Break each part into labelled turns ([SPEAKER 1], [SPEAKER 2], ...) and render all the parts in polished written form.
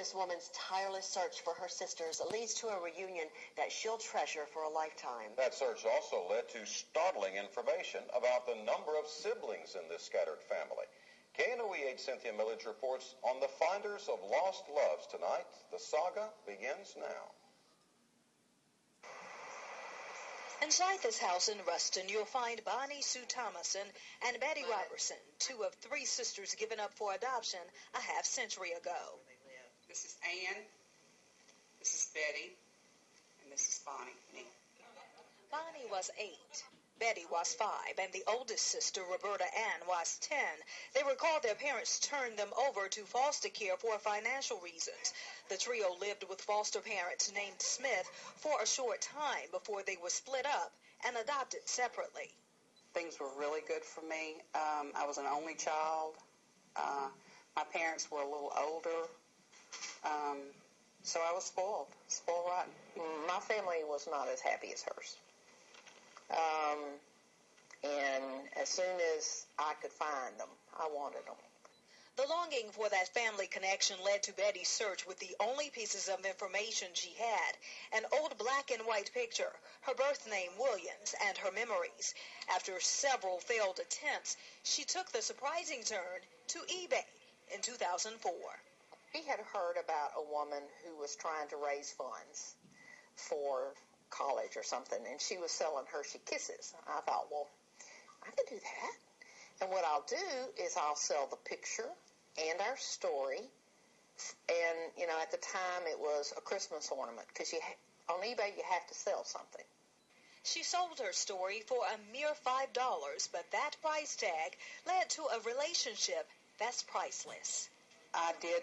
[SPEAKER 1] this woman's tireless search for her sisters leads to a reunion that she'll treasure for a lifetime.
[SPEAKER 2] That search also led to startling information about the number of siblings in this scattered family. KNOE 8 Cynthia Millage reports on the finders of lost loves tonight. The saga begins now.
[SPEAKER 3] Inside this house in Ruston, you'll find Bonnie Sue Thomason and Betty Robertson, two of three sisters given up for adoption a half-century ago.
[SPEAKER 4] This is Ann, this is Betty, and this is Bonnie. Me.
[SPEAKER 3] Bonnie was 8. Betty was 5, and the oldest sister, Roberta Ann, was 10. They recall their parents turned them over to foster care for financial reasons. The trio lived with foster parents named Smith for a short time before they were split up and adopted separately.
[SPEAKER 4] Things were really good for me. I was an only child. My parents were a little older, so I was spoiled rotten.
[SPEAKER 5] My family was not as happy as hers. And as soon as I could find them, I wanted them.
[SPEAKER 3] The longing for that family connection led to Betty's search with the only pieces of information she had: an old black and white picture, her birth name Williams, and her memories. After several failed attempts, she took the surprising turn to eBay in 2004.
[SPEAKER 5] We had heard about a woman who was trying to raise funds for college or something, and she was selling Hershey Kisses. I thought, well, I can do that. And what I'll do is I'll sell the picture and our story. And, you know, at the time it was a Christmas ornament, because on eBay you have to sell something.
[SPEAKER 3] She sold her story for a mere $5, but that price tag led to a relationship that's priceless.
[SPEAKER 4] I did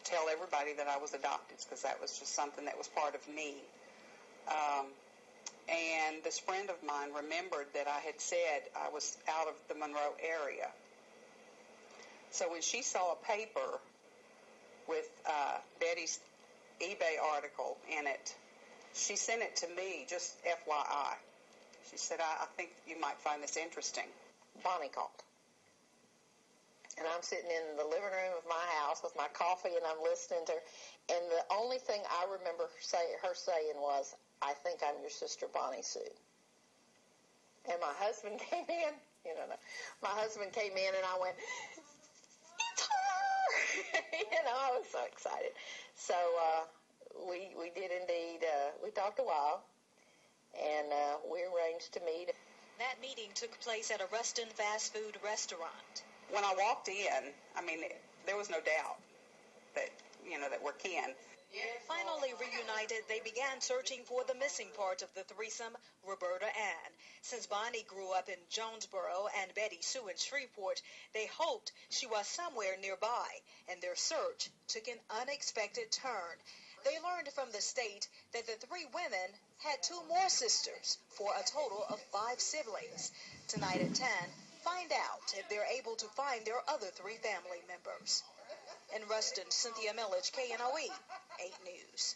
[SPEAKER 4] tell everybody that I was adopted, because that was just something that was part of me. And this friend of mine remembered that I had said I was out of the Monroe area. So when she saw a paper with Betty's eBay article in it, she sent it to me, just FYI. She said, I think you might find this interesting.
[SPEAKER 5] Bonnie called. And I'm sitting in the living room of my house with my coffee, and I'm listening to her. And the only thing I remember her saying was, "I think I'm your sister, Bonnie Sue." And my husband came in. My husband came in, and I went, "It's her!" I was so excited. So we did indeed. We talked a while, and we arranged to meet.
[SPEAKER 3] That meeting took place at a Ruston fast food restaurant.
[SPEAKER 4] When I walked in, there was no doubt that, that we're kin.
[SPEAKER 3] Finally reunited, they began searching for the missing part of the threesome, Roberta Ann. Since Bonnie grew up in Jonesboro and Betty Sue in Shreveport, they hoped she was somewhere nearby, and their search took an unexpected turn. They learned from the state that the three women had 2 more sisters, for a total of 5 siblings. Tonight at 10, find out if they're able to find their other 3 family members. In Ruston, Cynthia Millage, KNOE 8 News.